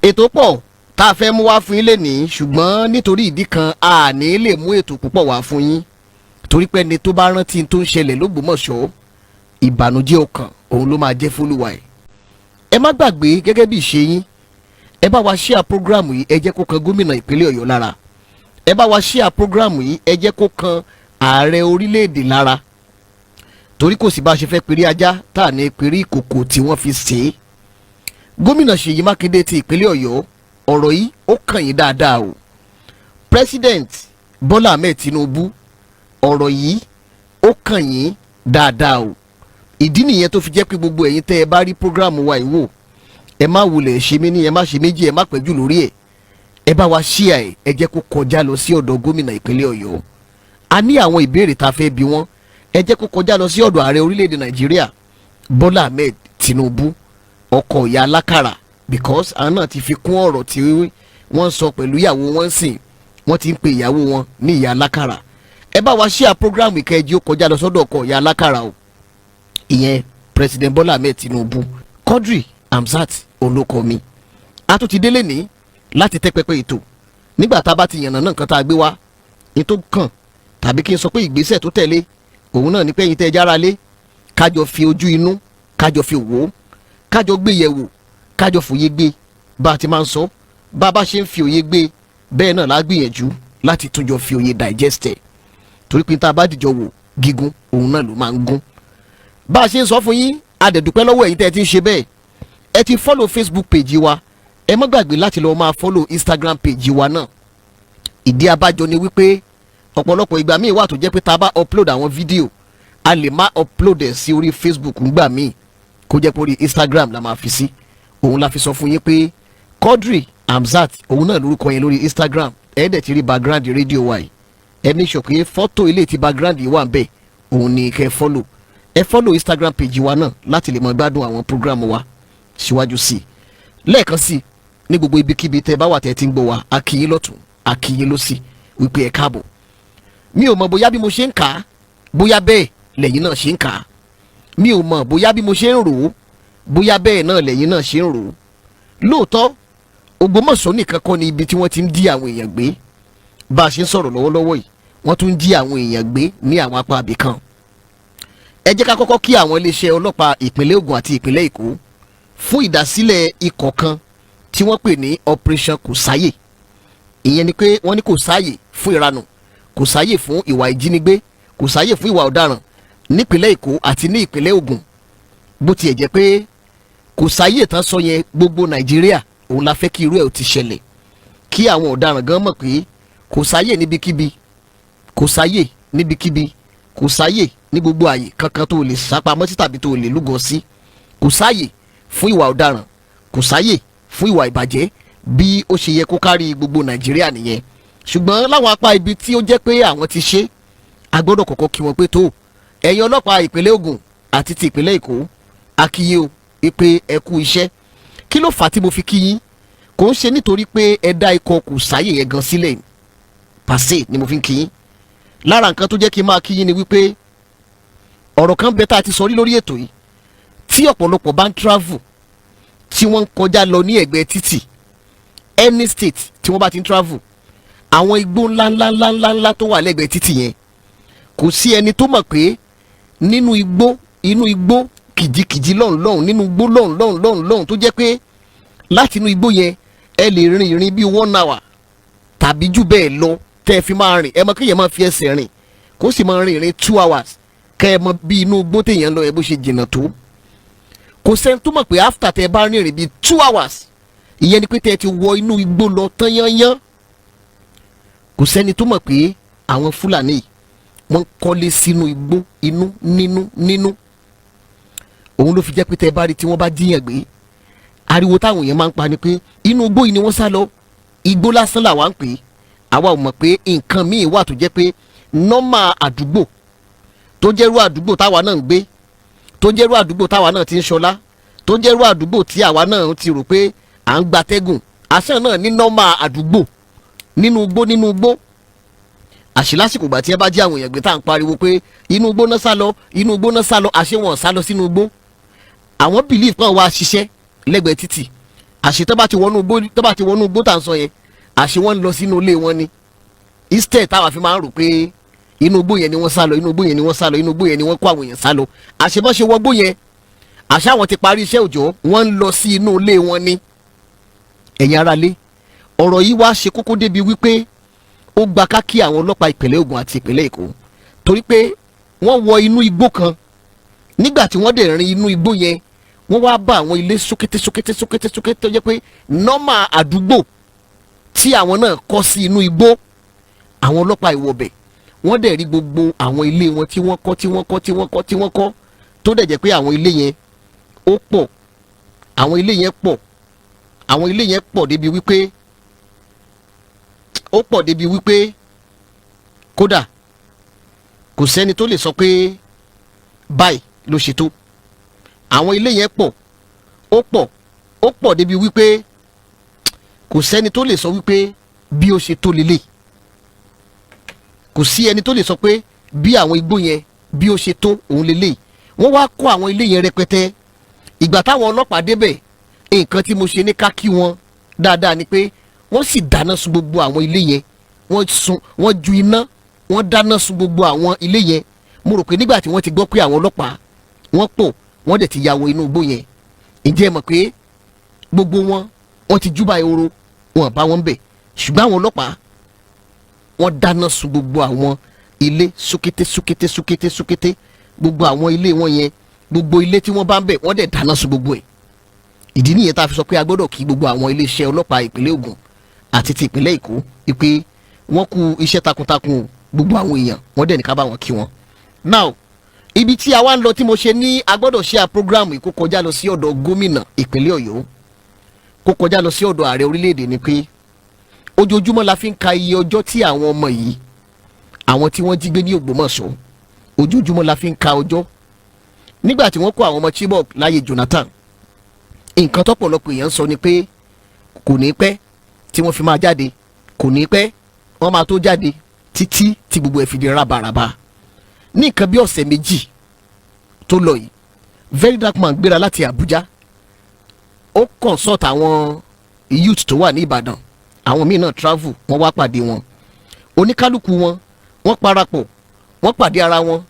ètò pọ̀ tá a fẹ́ mú wá fún yín lénìí ṣùgbọ́n nítorí ìdí kan a ní lè mú ètò púpọ̀ wá fún yín torí pé ẹni tó bá rántí tó ń ṣẹlẹ̀ l'Ógbómọ̀ṣọ́ ìbànújẹ́ ọkàn òun ló máa jẹ́ fólúwa ẹ̀. ẹ má gbàgbé gẹ́gẹ́ bí ìṣe yín ẹ bá wa share program yìí ẹ jẹ́ kó kan gómìnà ìpínlẹ̀ Ọ̀yọ́ lára ẹ bá wa share program yìí ẹ jẹ́ kó kan ààrẹ orílẹ̀-èdè lára torí kò sí bá a ṣe fẹ́ pèrè ajá tá à ní pèrè ìkòkò tí wọ́n fi sè é. gómìnà Ṣèyí Mákindé ti ìpínlẹ̀ Ọ̀yọ́ ọ̀rọ̀ yìí ó kàn yín dáadáa o. President Bọ́lá Ahmed Tinubu ọ̀rọ̀ yìí ó kàn yín dáadáa o. ìdí nìyẹn tó fi jẹ́ pé gbogbo ẹ̀yin tẹ́ ẹ bá rí program wa yìí wò ẹ má wulẹ̀ ṣe mí ní ẹ má ṣe méjì ẹ má pẹ́jù lórí ẹ̀ ẹ bá wa share ẹ jẹ́ kó kọjá lọ sí ọ̀dọ̀ gómìnà ìpínlẹ̀ Ọ̀yọ́. a ní àwọn ìbéèrè tá a fẹ́ bi wọ́n ẹ jẹ́ kó kọjá lọ sí ọ̀dọ̀ ààrẹ orílẹ̀-èdè Nàìjíríà Bọ́lá Ahmed Tinubu ọkọ ìyá alákàrà because àwọn náà ti fi kún ọ̀rọ̀ tí wọ́n sọ pẹ̀lú ìyàwó wọn sìn wọ́n ti ń pe ìyàwó wọn ní ìyá alákàrà. ẹ bá wa share program ìkẹjì ó kọjá lọ sọ́dọ̀ ọkọ ìyá alákàrà o. ìyẹn President Bọ́lá Ahmed Tinubu Quadri Hamzat olóko mi. a tún ti délé ní láti tẹ́ pẹpẹ ètò nígbà tá a bá ti yànnà náà nǹkan tá a gbé wá ní tó kàn tàbí kí n sọ pé ìgbésẹ̀ tó tẹ̀lé òun náà ní pé ẹ̀yin tẹ́ ẹ jára lé kájọ fi ojú inú kájọ fi wò ó kájọ gbé yẹ̀wò kájọ fòye gbé bá a ti máa ń sọ bá a bá ṣe ń fi òye gbé bẹ́ẹ̀ náà la gbìyànjú láti túnjọ fi òye digest ẹ̀ torí pé tá a bá dìjọ wò gígùn òun náà ló máa ń gún. bá a ṣe ń sọ fún yín a dẹ̀ dúpẹ́ lọ́wọ́ ẹ̀yin tẹ́ ẹ ti ń ṣe bẹ́ẹ̀ ẹ ti follow Facebook page wa ẹ má gbàgbé láti lọ́ọ́ máa follow Instagram page wa náà. ìdí abájọ ni wípé ọ̀pọ̀lọpọ̀ ìgbà míì wà tó jẹ́ pé tá a bá upload àwọn fídíò a lè má upload ẹ̀ sí orí Facebook ńgbà míì kó jẹ́ pé orí Instagram la máa fi sí òun la fi sọ fún yín pé Quadri Hamzat òun náà lórúkọ yẹn lórí Instagram ẹ dẹ̀ ti rí background rédíò wa yìí ẹ ní sọ pé fọ́tò ilé tí background yìí wà ń bẹ̀ òun ni kẹ́ ẹ follow Instagram page wa náà láti lè mọ gbádùn àwọn program wa síwájú sí i lẹ́ẹ̀kan sí i ní gbogbo ibikíbi tẹ́ bá wà tẹ́ ti ń gbọ́ wa a kí yín lọ́tún a kí yín lósì wípé ẹ káàbọ̀. mi ò mọ̀ bóyá bí mo ṣe ń kà á bóyá bẹ́ẹ̀ lẹ́yìn náà ṣe ń kà á mi ò mọ̀ bóyá bí mo ṣe ń rò ó bóyá bẹ́ẹ̀ náà lẹ́yìn náà ṣe ń rò ó. lóòótọ́ Ògbómọ̀ṣọ́ nìkan kọ́ ni ibi tí wọ́n ti ń jí àwọn èèyàn gbé bá a ṣe ń sọ̀rọ̀ lọ́wọ́lọ́wọ́ yìí wọ́n tún ń jí àwọn èèyàn gbé ní àwọn apá ibì kan. ẹ jẹ́ ká kọ́kọ́ kí àwọn iléeṣẹ́ ọlọ́pàá ìpínlẹ̀ Ògùn àti ìpínlẹ̀ Èkó fún ìdásílẹ̀ ikọ̀ kan tí wọ́n pè ní Operation Kòsáyè. ìyẹn ni pé wọ́n ní kò sáàyè fún ìranù kò sáàyè fún ìwà ìjínigbé kò sáàyè fún ìwà ọ̀daràn nípínlẹ̀ Èkó àti ní ìpínlẹ̀ Ògùn bó tiẹ̀ jẹ́ pé kò sáàyè tán sọ yẹn gbogbo Nàìjíríà òun la fẹ́ kí irú ẹ̀ ò ti ṣẹlẹ̀ kí àwọn ọ̀daràn gan mọ̀ pé kò sáàyè níbikíbi kò sáàyè níbikíbi kò sáàyè ní gbogbo àyè kankan tó lè sápamọ́ sí tàbí tó lè lúgọ sí kò sáàyè fún ìwà ọ̀daràn kò sáàyè fún ìwà ìbàjẹ́ bí ó ṣe yẹ kó kárí gbogbo Nàìjíríà nìyẹn ṣùgbọ́n láwọn apá ibi tí ó jẹ́ pé àwọn ti ṣe a gbọ́dọ̀ kọ́kọ́ kí wọn pé tó ẹ̀yin ọlọ́pàá ìpínlẹ̀ Ògùn àti ti ìpínlẹ̀ Èkó a kí yín o pé ẹ kú iṣẹ́ kí ló fà á tí mo fi kí yín kò ń ṣe nítorí pé ẹ dá ikọ̀ Kòsáyè yẹn gan sílẹ̀ pàṣẹ ni mo fi ń kí yín lára nǹkan tó jẹ́ kí n máa kí yín ni wípé ọ̀rọ̀ kan bẹ tá a ti sọ rí lórí ètò yìí tí ọ̀pọ̀lọpọ̀ bá ń travel tí wọ́n ń kọjá lọ ní ẹ̀gbẹ́ títì any state tí wọ́n bá ti ń travel àwọn igbó ńláńláńláńlá tó wà lẹ́gbẹ̀ẹ́ títì yẹn kò sí ẹni tó mọ̀ pé nínú igbó kìjikìji lọ́hùn nínú igbó lọ́hùn tó jẹ́ pé láti inú igbó yẹn ẹ lè rin ìrìn bíi 1 hour tàbí jù bẹ́ẹ̀ lọ tẹ́ ẹ fi máa rìn ẹ mọ̀ kéèyàn máa fi ẹsẹ̀ rìn kó sì máa rin ìrìn 2 hours kẹ́ ẹ mọ̀ bí inú igbó téèyàn lọ ẹ bó ṣe jìnnà tó kò sẹ́ni tó mọ̀ pé after tẹ́ ẹ bá rìn ìrìn bíi 2 hours ìyẹn ni pé tẹ́ ẹ ti wọ inú igbó lọ tán yányán kò sẹ́ni tó mọ̀ pé àwọn Fúlàní yìí wọ́n kọ́lé sínú igbó nínú òun ló fi jẹ́ pé tẹ́ ẹ bá rí tí wọ́n bá jíyàn gbé ariwo táwọn èèyàn máa ń pa ni pé inú igbó yìí ni wọ́n sá lọ igbó lásán làwa ń pè é àwa ò mọ̀ pé nǹkan míì wà tó jẹ́ pé nọ́mà àdúgbò tó jẹ́rú àdúgbò táwa náà ń gbé tó jẹ́rú àdúgbò táwa náà ti ń ṣọlá tó jẹ́rú àdúgbò tí àwa náà ti rò pé à ń gbatẹ́gùn àṣà náà ní nọ́mà àdúgbò nínú igbó àṣìlásìkò gbà tí ẹ bá jẹ́ àwọn èèyàn gbé tá à ń pariwo pé inú igbó náà sá lọ àṣé wọn sá lọ sínú igbó àwọn believe kan wá ṣiṣẹ́ lẹ́gbẹ̀ẹ́ títì àṣẹ tó bá ti wọnú igbó tá à ń sọ yẹn àṣẹ wọ́n ń lọ sínú ilé wọn ni instead táwa fi máa ń rò pé inú igbó yẹn ni wọ́n sá lọ inú igbó yẹn ni wọ́n sá lọ inú igbó yẹn ni wọ́n kó àwọn èèyàn sá lọ àṣẹ bọ́ ṣe wọgbó yẹn àṣà àwọn ti parí iṣẹ́ òòjọ́ wọ́n ń lọ sí inú ilé wọn ni. ẹ̀yin aráalé ọ̀rọ̀ yìí wá ṣe kókó débi wípé ó gba ká kí àwọn ọlọ́pàá ìpínlẹ̀ Ògùn àti ìpínlẹ̀ Èkó torí pé wọ́n wọ inú igbó kan nígbà tí wọ́n dẹ̀ rin inú igbó yẹn wọ́n wá bá àwọn ilé sókété tó jẹ́ pé nọ́mà àdúgbò tí àwọn náà kọ́ sí inú igbó àwọn ọlọ́pàá ìwọ̀bẹ̀ wọ́n dẹ̀ rí gbogbo àwọn ilé wọn tí wọ́n kọ́ tó dẹ̀ jẹ́ pé àwọn ilé yẹn ó pọ̀ àwọn ilé yẹn pọ̀ débi wípé kódà kò sẹ́ni tó lè sọ pé báyìí ló ṣe tó àwọn ilé yẹn ó pọ̀ débi wípé kò sẹ́ni tó lè sọ wípé bí ó ṣe tó lélẹ̀ kò sí ẹni tó lè sọ pé bí àwọn igbó yẹn bí ó ṣe tó òun lélẹ̀ wọ́n wá kó àwọn ilé yẹn rẹpẹtẹ ìgbà táwọn ọlọ́pàá débẹ̀ nǹkan tí mo ṣe ní ká kí wọn dáadáa ni pé wọ́n sì dáná sun gbogbo àwọn ilé yẹn wọ́n ju iná wọ́n dáná sun gbogbo àwọn ilé yẹn mo rò pé nígbà tí wọ́n ti gbọ́ pé àwọn ọlọ́pàá wọ́n pọ̀ wọ́n dẹ̀ ti ya wọ inú igbó yẹn ǹjẹ́ ẹ mọ̀ pé gbogbo wọ́n ti júbà ehoro wọn bá wọn bẹ̀ ṣùgbọ́n àwọn ọlọ́pàá wọ́n dáná sun gbogbo àwọn ilé súkété gbogbo àwọn ilé wọn yẹn gbogbo ilé tí wọ́n bá ń bẹ̀ wọ́n dẹ̀ dáná sun gbogbo ẹ̀ ìdí nìyẹn tá a fi sọ pé a gbọ́dọ̀ kí gbogbo àwọn iléeṣẹ́ ọlọ́pàá ìpínlẹ̀ Ògùn àti ti ìpínlẹ̀ Èkó pé wọ́n kú iṣẹ́ takuntakun gbogbo àwọn èèyàn wọ́n dẹ̀ ní ká bá wọn kí wọn. now ibi tí a wá ń lọ tí mo ṣe ní a gbọ́dọ̀ ṣe program yìí kó kọjá lọ sí ọ̀dọ̀ gómìnà ìpínlẹ̀ Ọ̀yọ́ kó kọjá lọ sí ọ̀dọ̀ ààrẹ orílẹ̀-èdè ni pé ojoojúmọ́ la fi ń ka iye ọjọ́ tí àwọn ọmọ yìí àwọn tí wọ́n jí gbé ní Ògbómọ̀ṣọ́ ojoojúmọ́ la fi ń ka ọjọ́ nígbà tí wọ́n kó àwọn ọmọ Chibok láyé Jonathan nǹkan tọ́pọ̀lọpọ̀ èèyàn sọ ni pé kò ní pẹ́ tí wọ́n fi máa jáde kò ní pẹ́ wọ́n máa tó jáde títí tí gbogbo ẹ̀ fi di rábaràba ní nǹkan bí ọ̀sẹ̀ méjì tó lọ yìí Very Dark Man gbéra láti Àbújá ó consult àwọn youth tó wà ní Ìbàdàn àwọn míì náà travel wọ́n wá pàdé wọn oníkálukú wọn wọ́n parapọ̀ wọ́n pàdé ara wọn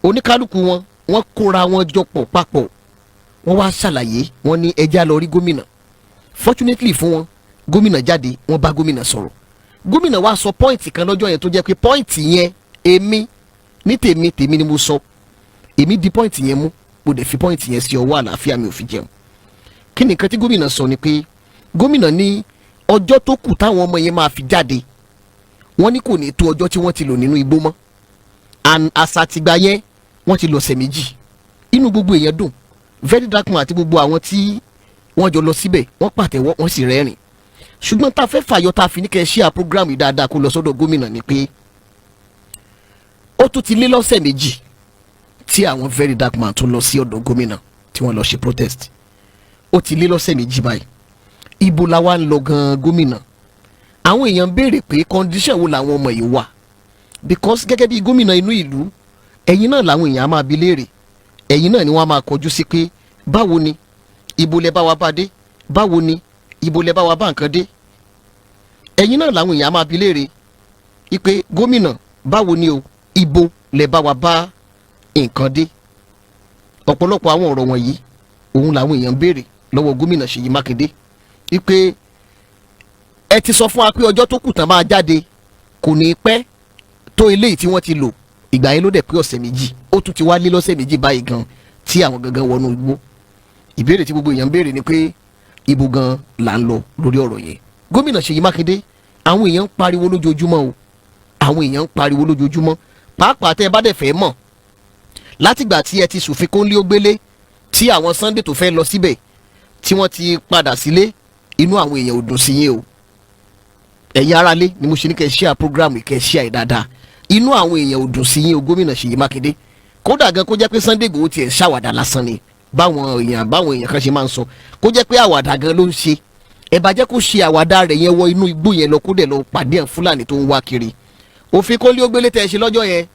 oníkálukú wọn wọ́n kóra wọn jọ pọ̀ papọ̀ wọ́n wá ṣàlàyé wọ́n ní ẹjá lọ rí gómìnà fortunately fún wọn gómìnà jáde wọ́n bá gómìnà sọ̀rọ̀ gómìnà wá sọ pọ́ìntì kan lọ́jọ́ yẹn tó jẹ́ pé pọ́ìntì yẹn èmi ní tèmi ni mo sọ èmi di pọ́ìntì yẹn mú mo dẹ̀ fi pọ́ìntì yẹn sí ọwọ́ àlàáfíà mi ò fi jẹun kí ni nǹkan tí gómìnà sọ ni pé gómìnà ní ọjọ́ tó kù táwọn ọmọ yẹn máa fi jáde wọ́n ní kò ní tó ọjọ́ tí wọ́n ti lò nínú igbó mọ́ àṣà tìgbà yẹn wọ́n ti lọ ọ̀sẹ̀ méjì inú gbogbo èèyàn dùn Very Dark Man àti gbogbo àwọn tí wọ́n jọ lọ síbẹ̀ wọ́n pàtẹ́wọ́ wọ́n sì rẹ́rìn ṣùgbọ́n tá a fẹ́ fàyọ tá a fi ní kẹ́ ẹ ṣí à program yìí dáadáa kó lọ sọ́dọ̀ gómìnà ni pé ó tún ti lé lọ́sẹ̀ méjì tí àwọn Very Dark Man tún lọ sí ọ̀dọ̀ gómìnà tí wọ́n lọ ṣe protest ó ti lé lọ́sẹ̀ méjì báyìí ibo la wá ń lọ gan gómìnà àwọn èèyàn béèrè pé condition wo làwọn ọmọ yìí wà because gẹ́gẹ́ bí gómìnà inú ìlú ẹ̀yin náà làwọn èèyàn á máa bi léèrè ẹ̀yin náà ni wọ́n á máa kọjú sí pé báwo ni ibo lẹ bá wa bá dé báwo ni ibo lẹ bá wa bá nǹkan dé ẹ̀yin náà làwọn èèyàn á máa bi léèrè ipe gómìnà báwo ni o ibo lẹ bá wa bá nǹkan dé ọ̀pọ̀lọpọ̀ àwọn ọ̀rọ̀ wọ̀nyí òun làwọn èèyàn béèrè lọ́wọ́ gómìnà Ṣèyí Mákindé ipe ẹ ti sọ fún wa pé ọjọ́ tó kù tán máa jáde kò ní pẹ́ tó eléyìí tí wọ́n ti lò ìgbà yẹn ló dẹ̀ pé ọ̀sẹ̀ méjì ó tún ti wá lé lọ́sẹ̀ méjì báyìí gan tí àwọn gangan wọnú igbó ìbéèrè tí gbogbo èèyàn béèrè ni pé ibo gan là ń lọ lórí ọ̀rọ̀ yẹn gómìnà Ṣèyí Mákindé àwọn èèyàn ń pariwo lójoojúmọ́ o àwọn èèyàn ń pariwo lójoojúmọ́ pàápàá tẹ́ ẹ bá dẹ̀ fẹ́ mọ̀ látìgbà tí ẹ ti ṣòfin kóńlé ó gbélé tí àwọn Sunday tó fẹ́ lọ síbẹ̀ tí wọ́n ti padà sílé inú àwọn èèyàn ò dùn sí yín o ẹ̀yin aráalé ni mo ṣe ní kẹ́ ẹ ṣíà program kẹ́ ẹ ṣíà ẹ̀ dáadáa inú àwọn èèyàn ò dùn sí yín o gómìnà Ṣèyí Mákindé kódà gan kó jẹ́ pé Sunday Igboho tiẹ̀ ṣàwàdà lásán ni báwọn èèyàn kan ṣe máa ń sọ kó jẹ́ pé àwàdà gan ló ń ṣe ẹ bá jẹ́ kó ṣe àwàdà rẹ̀ yẹn wọ inú igbó yẹn lọ kó dẹ̀ lọ pàdé ẹ̀ Fúlàní tó ń wá kiri òfin kó lé ó gbélé tẹ́ ẹ ṣe lọ́jọ́ yẹn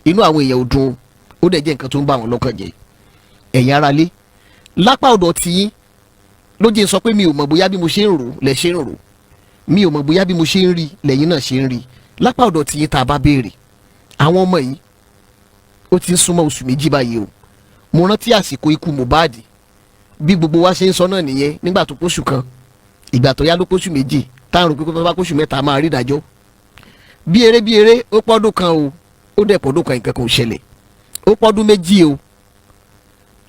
inú àwọn èèyàn ò dùn ó dẹ̀ jẹ́ nǹkan tó ń bá wọn lọ́kàn jẹ́ ẹ̀yin aráalé lápá ọ̀dọ̀ tiyín ló jẹ́ sọ pé mi ò mọ̀ bóyá bí mo ṣe ń rò lẹ ṣe ń rò, mi ò mọ̀ bóyá bí mo ṣe ń rí lẹ́yìn náà ṣe ń rí. Lápá ọ̀dọ̀ tiyín tá a bá béèrè, àwọn ọmọ yìí ó ti ń súnmọ́ oṣù méjì báyìí o. Mo rántí àsìkò ikú Mohbad, bí gbogbo wa ṣe ń sọ náà nìyẹn, nígbà tó pósù kan, ìgbà tó yá ló pósù méjì, táwọn rò pé kó bá pósù mẹ́ta máa rí ìdájọ́. Bí eré ó pọ́dún kan o, ó dẹ̀ pọ́dún kan nǹkan kan ò ṣẹlẹ̀, ó pọ́dún méjì o.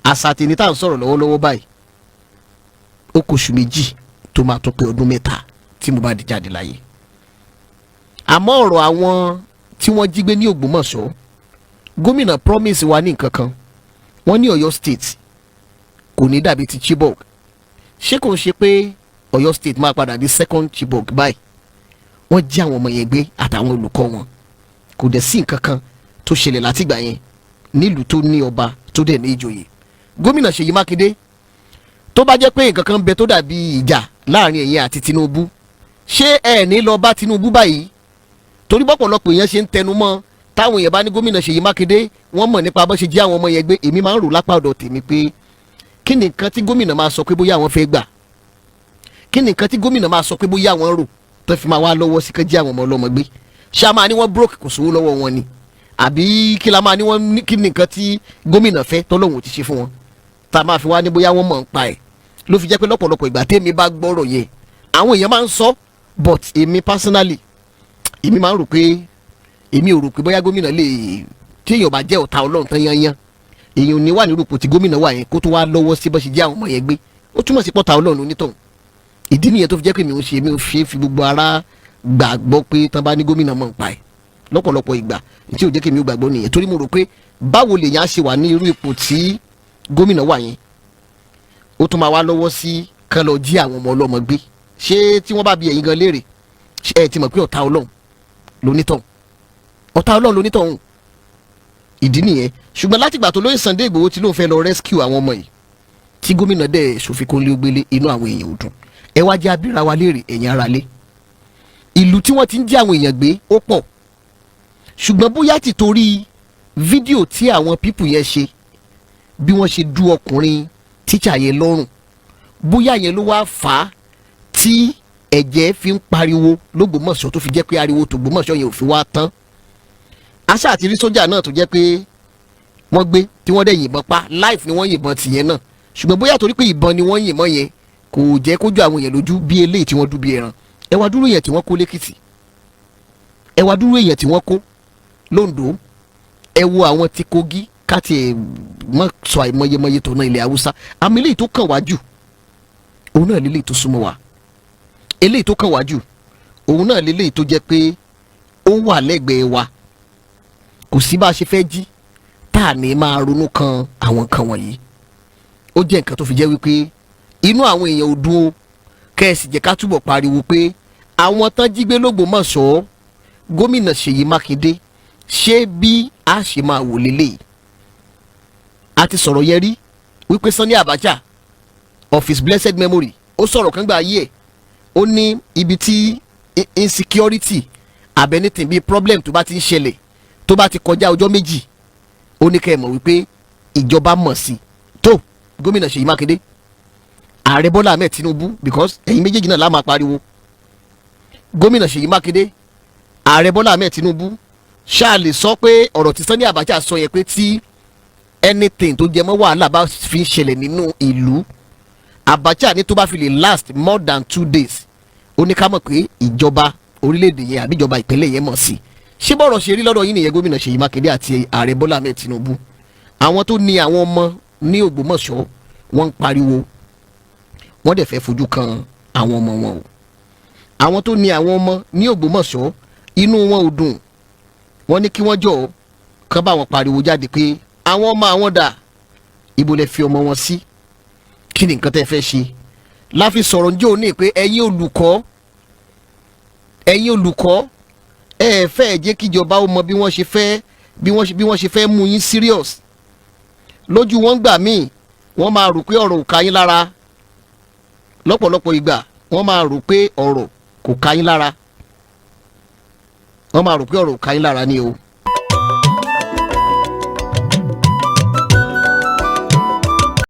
Àsàtì ni tá à ń sọ̀rọ̀ lọ́wọ́lọ́wọ́ báyìí, ó kóṣù méjì tó máa tó pé ọdún mẹ́ta tí Mohbad jáde láyé. Àmọ́ ọ̀rọ̀ àwọn tí wọ́n jí gbé ní Ògbómọ̀ṣọ́, gómìnà promise wa ní nǹkan kan, wọ́n ní Ọ̀yọ́ state kò ní dàbí ti Chibok. Ṣé kò ń ṣe pé Ọ̀yọ́ state máa padà di second Chibok báyìí? Wọ́n jí àwọn ọmọ yẹn gbé àtàwọn olùkọ́ wọn, kò dẹ̀ sí nǹkan kan tó ṣẹlẹ̀ látìgbà yẹn nílùú tó ní ọba tó dẹ̀ ní ìjòyè. Gómìnà Ṣèyí Mákindé, tó bá jẹ́ pé nǹkan kan bẹ tó dàbí ìjà láàrin ẹ̀yin àti Tinubu, ṣé ẹ ní lọ bá Tinubu báyìí? Torí bọ́pọ̀lọpọ̀ èèyàn ṣe ń tẹnu mọ́, táwọn èèyàn bá ní gómìnà Ṣèyí Mákindé wọ́n mọ̀ nípa bó ṣe jí àwọn ọmọ yẹn gbé. Èmi máa ń rò lápá ọ̀dọ̀ tèmi pé kí ni nǹkan tí gómìnà máa sọ pé bóyá àwọn fẹ́ gbà, kí ni nǹkan tí gómìnà máa sọ pé bóyá àwọn rò tó fi máa wá lọ́wọ́ sí kán jí àwọn ọmọ ọlọ́mọ gbé. Ṣá máa ní wọ́n broke kò sówó lọ́wọ́ wọn ni, àbí kí la máa ní wọ́n kí ni nǹkan tí gómìnà fẹ́ tọ́lọ́hun ti ṣe fún wọn tá a máa fi wá ní bóyá wọ́n mọ̀ ń pa ẹ̀. Ló fi jẹ́ pé lọ́pọ̀lọpọ̀ ìgbà tèmi bá gbọ́rọ̀ yẹn, àwọn èèyàn máa ń sọ, but èmi personally èmi máa ń rò pé èmi ò rò pé bóyá gómìnà lè, tí èèyàn bá jẹ́ ọ̀tá Ọlọ́run tán yányán, èèyàn ò ní wà nírúpò tí gómìnà wà yẹn kó tó wá lọ́wọ́ sí bó ṣe jẹ́ àwọn ọmọ yẹn gbé. Ó túmọ̀ sí pọ́tà Ọlọ́run onítọ̀hún. Ìdí nìyẹn tó fi jẹ́ pé mi ò ṣe fi gbogbo ara gbàgbọ́ pé tán bá ní gómìnà mọ̀ ń pa ẹ̀ lọ́pọ̀lọpọ̀ ìgbà, tí ò jẹ́ kí mi ò gbàgbọ́ nìyẹn. Torí mo rò pé báwo lèèyàn á ṣe wà ní irú ipò tí gómìnà wà yẹn, ó tún máa wá lọ́wọ́ sí kán lọ jí àwọn ọmọ ọlọ́mọ gbé. Ṣé tí wọ́n bá bi ẹ̀yin gan léèrè, ẹ ti mọ̀ pé ọ̀tá Ọlọ́run lonítọ̀hún, ọ̀tá Ọlọ́run lonítọ̀hún. Ìdí nìyẹn. Ṣùgbọ́n látìgbà tó lóyè Sunday Igboho tí lóun fẹ́ lọ rescue àwọn ọmọ yìí, tí gómìnà dẹ̀ ṣòfin kó lé ó gbélé, inú àwọn èèyàn ò dùn. Ẹ wá jẹ́ abíra wa léèrè, ẹ̀yin ara lé, ìlú tí wọ́n ti ń jí àwọn èèyàn gbé ó pọ̀, ṣùgbọ́n bóyá ti torí fídíò tí àwọn pípù yẹn ṣe, bí wọ́n ṣe dú ọkùnrin tíṣà yẹn lọ́rùn, bóyá yẹn ló wá fà á tí ẹ̀jẹ̀ fi ń pariwo l'Ógbómọ̀ṣọ́, tó fi jẹ́ pé ariwo t'Ògbómọ̀ṣọ́ yẹn ò fi wá tán. Àṣà àti rí sójà náà tó jẹ́ pé wọ́n gbé tí wọ́n dẹ̀ yìnbọn pa, life ni wọ́n yìnbọn tìyẹn náà, ṣùgbọ́n bóyá torí pé ìbọn ni wọ́n yìnbọn yẹn kò jẹ́ kójú àwọn èèyàn lójú bí eléyìí tí wọ́n dú bí ẹran. Ẹ wá dúró èèyàn tí wọ́n kó l'Ékìtì, ẹ wá dúró èèyàn tí wọ́n kó l'Óǹdó, ẹ wo àwọn tí Kogi, káti ẹ̀ mọ́ sọ àìmọyemọye tó náà ilẹ̀ Haúsá. Àmì eléyìí tó kàn wá jù òun náà lélẹ́yìí tó súnmọ́ wa, eléyìí tó kàn wá jù òun náà lélẹ́yìí tó jẹ́ pé ó wà lẹ́gbẹ̀ẹ́ wa. Kò sí bá a ṣe fẹ́ jí tá à ní máa ronú kan àwọn nǹkan wọ̀nyí. Ó jẹ́ nǹkan tó fi jẹ́ wípé inú àwọn èèyàn ò dùn o. Kẹ́ẹ̀sì jẹ́ ká túbọ̀ pariwo pé àwọn tán jí gbé l'Ógbómọ̀ṣọ́, gómìnà Ṣèyí Mákindé, ṣé bí a ṣe máa wò lélẹ́yìí. A ti sọ̀rọ̀ yẹn rí wípé Sani Abacha of his blessed memory, ó sọ̀rọ̀ kan gbà ayé ẹ̀, ó ní ibi tí insecurity anything bíi problem tó bá ti ń ṣẹlẹ̀, tó bá ti kọjá ọjọ́ méjì, ó ní kẹ́ ẹ mọ̀ wípé ìjọba mọ̀ sí. Tó gómìnà Ṣèyí Mákindé, ààrẹ Bọ́lá Ahmed Tinubu, because ẹ̀yin méjèèjì náà la máa pariwo, gómìnà Ṣèyí Mákindé, ààrẹ Bọ́lá Ahmed Tinubu, ṣáà lè sọ pé ọ̀rọ̀ tí Sani Abacha sọ yẹn pé tí anything tó jẹ mọ́ wàhálà bá fi ń ṣẹlẹ̀ nínú ìlú, Abacha ní tó bá fi lè last more than 2 days, ó ní ká mọ̀ pé ìjọba orílẹ̀-èdè yẹn àbí ìjọba ìpínlẹ̀ yẹn mọ̀ sí. Ṣé bọ́rọ̀ ṣe rí lọ́dọ̀ yín nìyẹn, gómìnà Ṣèyí Mákindé àti ààrẹ Bọ́lá Ahmed Tinubu? Àwọn tó ní àwọn ọmọ ní Ògbómọ̀ṣọ́ wọ́n ń pariwo, wọ́n dẹ̀ fẹ́ fojú kan àwọn ọmọ wọn o. Àwọn tó ní àwọn ọmọ ní Ògbómọ̀ṣọ́ inú wọn ò dùn, wọ́n ní kí wọ́n jọ kán bá wọn pariwo jáde pé àwọn ọmọ àwọn dà, ibo lẹ fi ọmọ wọn sí, kí ni nǹkan tẹ́ fẹ́ ṣe. La fi sọ̀rọ̀ njẹ́ òní pé ẹ̀yin olùkọ́ ẹ fẹ́ jẹ́ kíjọba ó mọ bí wọ́n ṣe fẹ́ mú yín serious. Lójú wọn gbà míì wọ́n máa rò pé ọ̀rọ̀ ò ká yín lára, lọ́pọ̀lọpọ̀ ìgbà wọ́n máa rò pé ọ̀rọ̀ kò ká yín lára, wọ́n máa rò pé ọ̀rọ̀ ò ká yín lára ni o.